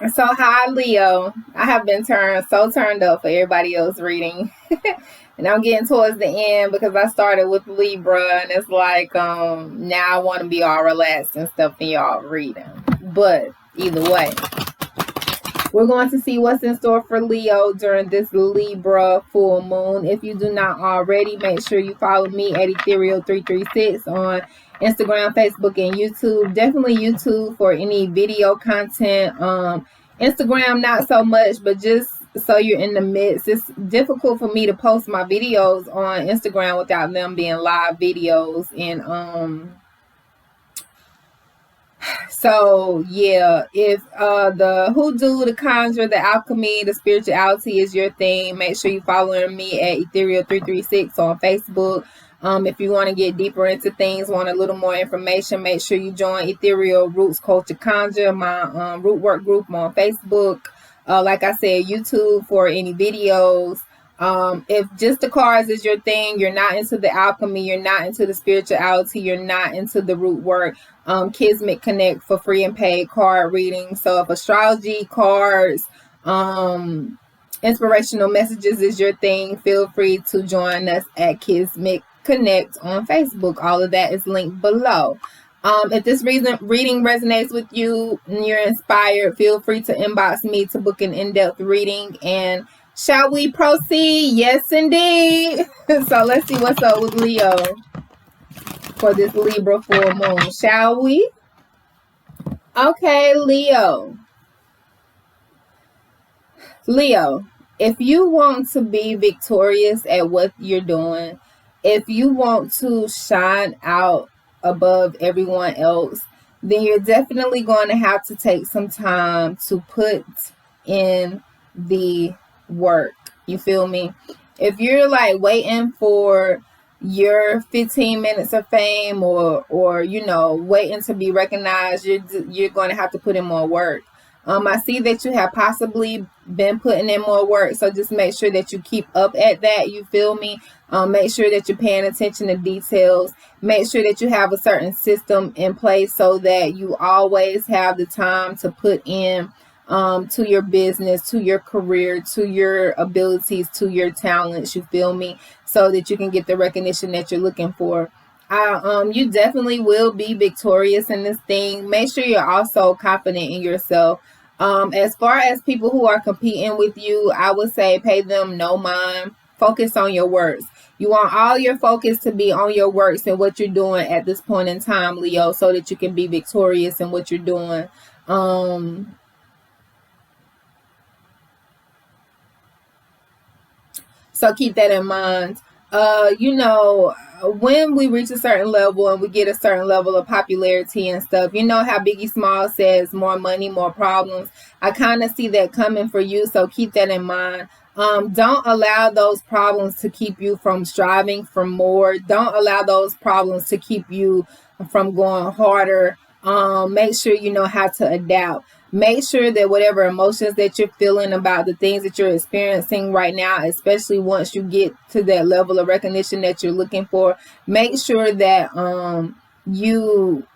So hi Leo. I have been turned up for everybody else reading. And I'm getting towards the end because I started with Libra and it's like now I want to be all relaxed and stuff and y'all reading. But either way, we're going to see what's in store for Leo during this Libra full moon. If you do not already, make sure you follow me at EtherReal336 on Instagram, Facebook, and YouTube. Definitely YouTube for any video content. Instagram, not so much, but just so you're in the midst. It's difficult for me to post my videos on Instagram without them being live videos. And so yeah, if the hoodoo, the conjure, the alchemy, the spirituality is your thing, make sure you following me at EtherReal336 on Facebook. If you want to get deeper into things, want a little more information, make sure you join Ethereal Roots Culture Conjure, my root work group on Facebook. Like I said, YouTube for any videos. If just the cards is your thing, you're not into the alchemy, you're not into the spirituality, you're not into the root work, Kismet Connect for free and paid card reading. So if astrology, cards, inspirational messages is your thing, feel free to join us at Kismet Connect on Facebook. All of that is linked below. If this reading resonates with you and you're inspired, feel free to inbox me to book an in-depth reading. And shall we proceed? Yes, indeed. So let's see what's up with Leo for this Libra full moon. Shall we? Okay, Leo. Leo, if you want to be victorious at what you're doing, if you want to shine out above everyone else, then you're definitely going to have to take some time to put in the work. You feel me? If you're like waiting for your 15 minutes of fame or you know waiting to be recognized, you're going to have to put in more work. I see that you have possibly been putting in more work, so just make sure that you keep up at that. You feel me? Make sure that you're paying attention to details. Make sure that you have a certain system in place so that you always have the time to put in to your business, to your career, to your abilities, to your talents. You feel me? So that you can get the recognition that you're looking for. You definitely will be victorious in this thing. Make sure you're also confident in yourself. As far as people who are competing with you, I would say pay them no mind. Focus on your works. You want all your focus to be on your works and what you're doing at this point in time, Leo, so that you can be victorious in what you're doing. So keep that in mind. You know, when we reach a certain level and we get a certain level of popularity and stuff, you know how Biggie Small says, more money, more problems. I kind of see that coming for you, so keep that in mind. Don't allow those problems to keep you from striving for more. Don't allow those problems to keep you from going harder. Make sure you know how to adapt. Make sure that whatever emotions that you're feeling about the things that you're experiencing right now, especially once you get to that level of recognition that you're looking for, make sure that you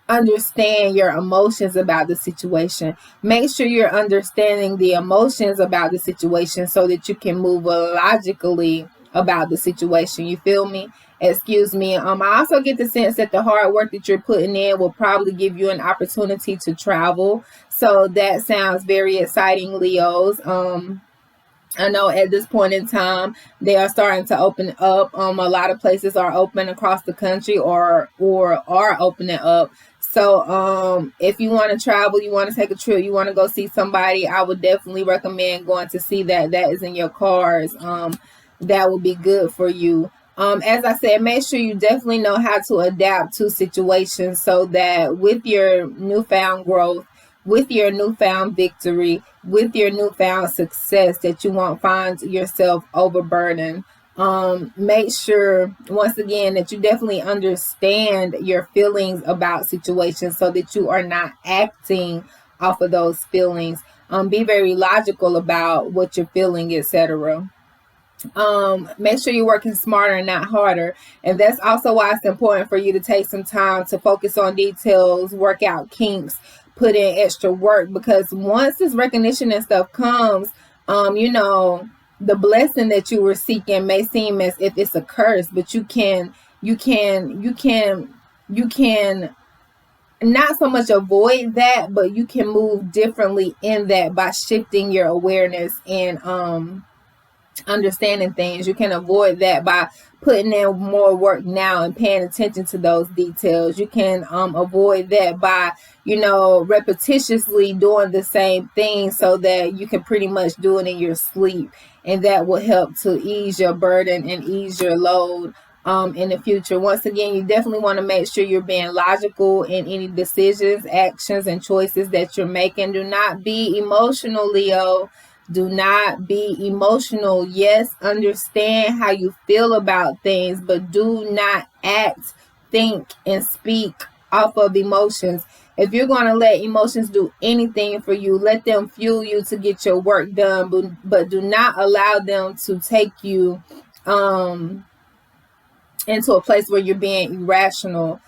understand your emotions about the situation. Make sure you're understanding the emotions about the situation so that you can move logically about the situation. You feel me? Excuse me. I also get the sense that the hard work that you're putting in will probably give you an opportunity to travel. So that sounds very exciting, Leos. I know at this point in time they are starting to open up. A lot of places are open across the country or are opening up. So if you want to travel, you want to take a trip, you want to go see somebody, I would definitely recommend going to see that. That is in your cards. That will be good for you. As I said, make sure you definitely know how to adapt to situations so that with your newfound growth, with your newfound victory, with your newfound success, that you won't find yourself overburdened. Make sure, once again, that you definitely understand your feelings about situations so that you are not acting off of those feelings. Be very logical about what you're feeling, etc. Make sure you're working smarter and not harder, and that's also why it's important for you to take some time to focus on details, work out kinks, put in extra work, because once this recognition and stuff comes, you know, the blessing that you were seeking may seem as if it's a curse, but you can not so much avoid that, but you can move differently in that by shifting your awareness and understanding things. You can avoid that by putting in more work now and paying attention to those details. You can avoid that by, you know, repetitiously doing the same thing so that you can pretty much do it in your sleep, and that will help to ease your burden and ease your load in the future. Once again, you definitely want to make sure you're being logical in any decisions, actions, and choices that you're making. Do not be emotional, Leo. Do not be emotional. Yes, understand how you feel about things, but do not act, think, and speak off of emotions. If you're going to let emotions do anything for you, let them fuel you to get your work done, but do not allow them to take you into a place where you're being irrational,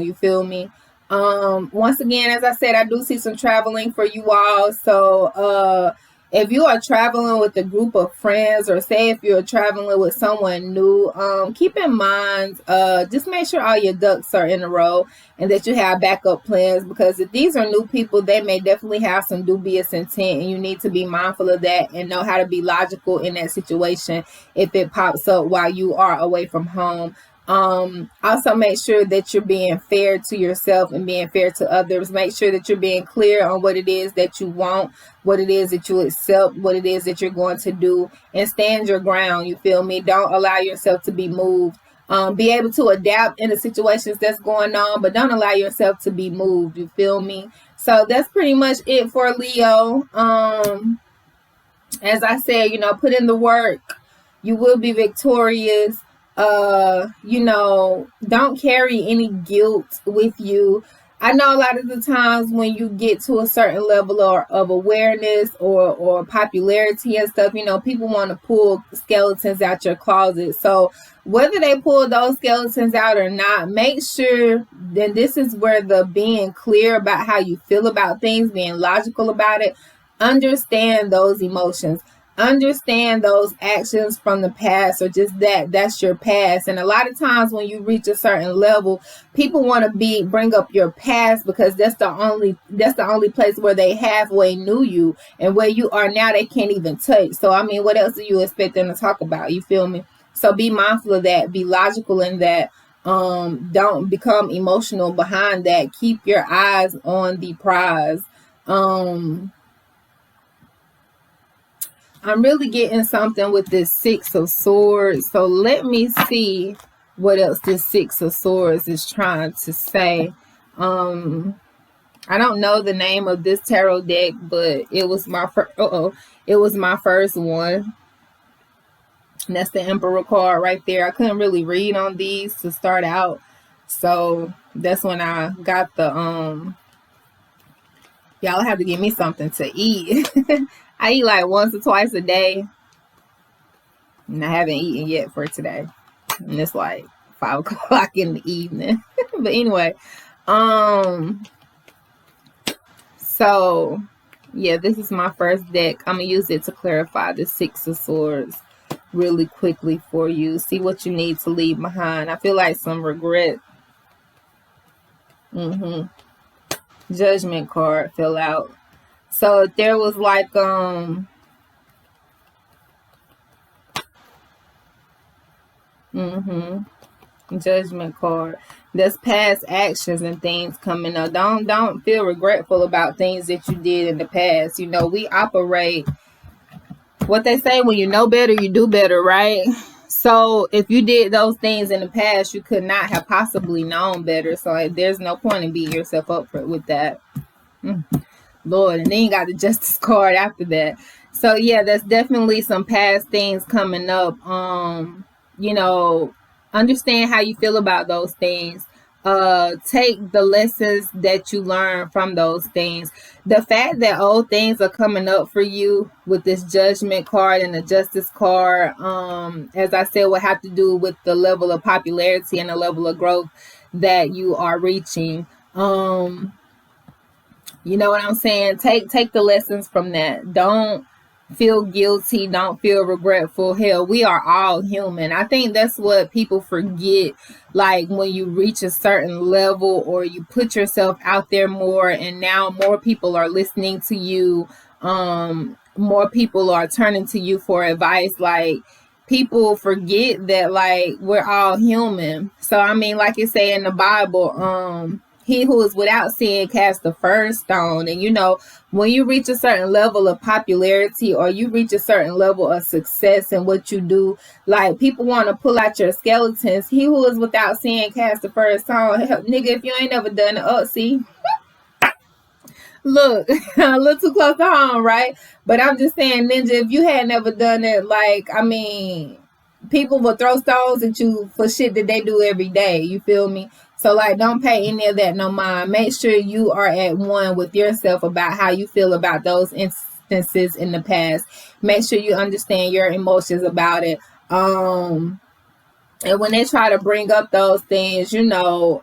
you feel me? Once again, as I said, I do see some traveling for you all. So if you are traveling with a group of friends, or say if you're traveling with someone new, keep in mind, just make sure all your ducks are in a row and that you have backup plans, because if these are new people, they may definitely have some dubious intent, and you need to be mindful of that and know how to be logical in that situation if it pops up while you are away from home. Also make sure that you're being fair to yourself and being fair to others. Make sure that you're being clear on what it is that you want, what it is that you accept, what it is that you're going to do, and stand your ground, you feel me? Don't allow yourself to be moved. Be able to adapt in the situations that's going on, but don't allow yourself to be moved, you feel me? So that's pretty much it for Leo. As I said, you know, put in the work. You will be victorious. You know, don't carry any guilt with you. I know a lot of the times when you get to a certain level of awareness or popularity and stuff, you know, people want to pull skeletons out your closet. So whether they pull those skeletons out or not, make sure, then this is where the being clear about how you feel about things, being logical about it, understand those emotions. Understand those actions from the past, or just that's your past. And a lot of times when you reach a certain level, people want to bring up your past, because that's the only place where they halfway knew you, and where you are now they can't even touch. So I mean, what else do you expect them to talk about? You feel me? So be mindful of that, be logical in that. Don't become emotional behind that. Keep your eyes on the prize. I'm really getting something with this Six of Swords. So let me see what else this Six of Swords is trying to say. I don't know the name of this tarot deck, but it was my first one. And that's the Emperor card right there. I couldn't really read on these to start out. So that's when I got the y'all have to give me something to eat. I eat like once or twice a day, and I haven't eaten yet for today. And it's like 5 o'clock in the evening. But anyway, so yeah, this is my first deck. I'm gonna use it to clarify the Six of Swords really quickly for you. See what you need to leave behind. I feel like some regret. Judgment card fell out. So there was like Judgment card. There's past actions and things coming up. Don't feel regretful about things that you did in the past. You know, we operate, what they say, when you know better, you do better, right? So if you did those things in the past, you could not have possibly known better. So there's no point in beating yourself up with that. Lord, and then you got the Justice card after that. So yeah, there's definitely some past things coming up. You know, understand how you feel about those things. Take the lessons that you learn from those things. The fact that old things are coming up for you with this Judgment card and the Justice card, as I said, will have to do with the level of popularity and the level of growth that you are reaching. You know what I'm saying? Take the lessons from that. Don't feel guilty, don't feel regretful. Hell, we are all human. I think that's what people forget. Like when you reach a certain level or you put yourself out there more, and now more people are listening to you, more people are turning to you for advice. Like people forget that like we're all human. So I mean, like it say in the Bible, he who is without sin cast the first stone. And you know, when you reach a certain level of popularity or you reach a certain level of success in what you do, like people want to pull out your skeletons. He who is without sin cast the first stone. Hell, nigga, if you ain't never done it, see, look, a little too close to home, right? But I'm just saying, Ninja, if you had never done it, like, I mean, people will throw stones at you for shit that they do every day. You feel me? So, like, don't pay any of that no mind. Make sure you are at one with yourself about how you feel about those instances in the past. Make sure you understand your emotions about it. And when they try to bring up those things, you know,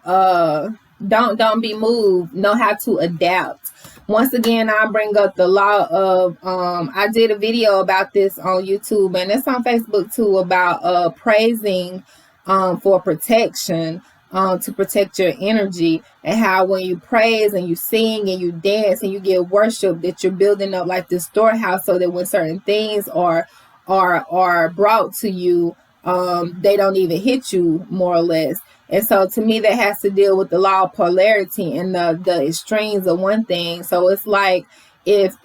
don't be moved. Know how to adapt. Once again, I bring up the law of I did a video about this on YouTube, and it's on Facebook too, about praising for protection, to protect your energy, and how when you praise and you sing and you dance and you get worship, that you're building up like this storehouse, so that when certain things are brought to you, they don't even hit you, more or less. And so to me, that has to deal with the law of polarity and the extremes of one thing. So it's like if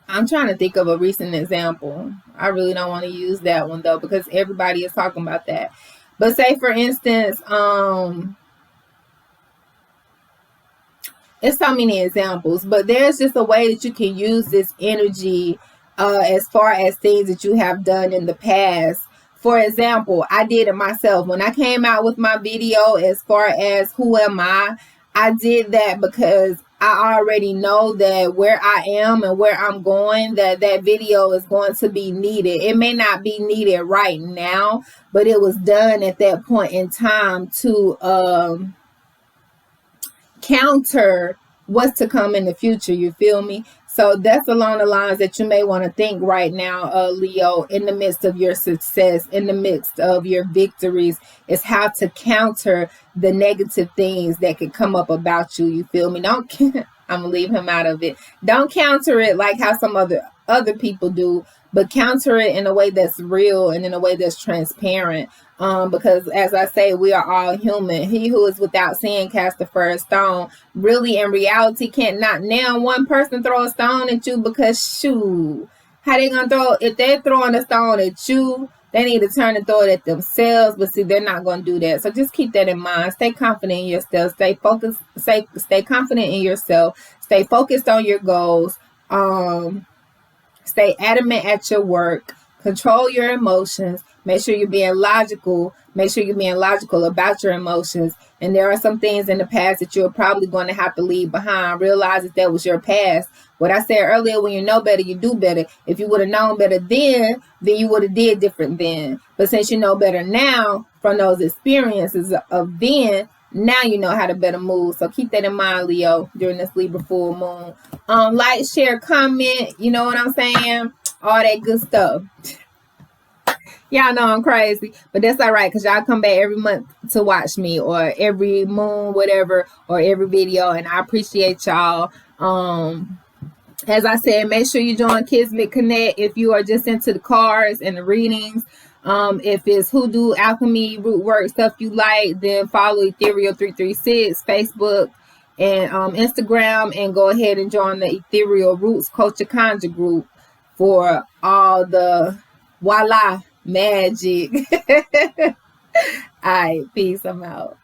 I'm trying to think of a recent example. I really don't want to use that one though, because everybody is talking about that. But say for instance, it's so many examples, but there's just a way that you can use this energy as far as things that you have done in the past. For example, I did it myself. When I came out with my video as far as who am I did that because I already know that where I am and where I'm going, that video is going to be needed. It may not be needed right now, but it was done at that point in time to counter what's to come in the future. You feel me? So that's along the lines that you may want to think right now, Leo, in the midst of your success, in the midst of your victories, is how to counter the negative things that could come up about you. You feel me? Don't I'm gonna leave him out of it. Don't counter it like how some other people do, but counter it in a way that's real and in a way that's transparent. Because as I say, we are all human. He who is without sin cast the first stone. Really, in reality, can't not now one person throw a stone at you, because shoot, how they gonna throw? If they're throwing a stone at you, they need to turn and throw it at themselves. But see, they're not gonna do that. So just keep that in mind. Stay confident in yourself. Stay focused. Stay confident in yourself. Stay focused on your goals. Stay adamant at your work. Control your emotions. Make sure you're being logical. Make sure you're being logical about your emotions. And there are some things in the past that you're probably going to have to leave behind. Realize that was your past. What I said earlier, when you know better, you do better. If you would have known better then you would have did different then. But since you know better now from those experiences of then, now you know how to better move. So keep that in mind, Leo, during this Libra full moon. Like, share, comment, you know what I'm saying? All that good stuff. Y'all know I'm crazy, but that's all right, because y'all come back every month to watch me, or every moon, whatever, or every video, and I appreciate y'all. As I said, make sure you join Kismet Connect if you are just into the cards and the readings. If it's hoodoo, alchemy, root work stuff you like, then follow EtherReal 336 Facebook and Instagram, and go ahead and join the EtherReal Roots Culture Conjure group for all the voila magic. All right, peace. I'm out.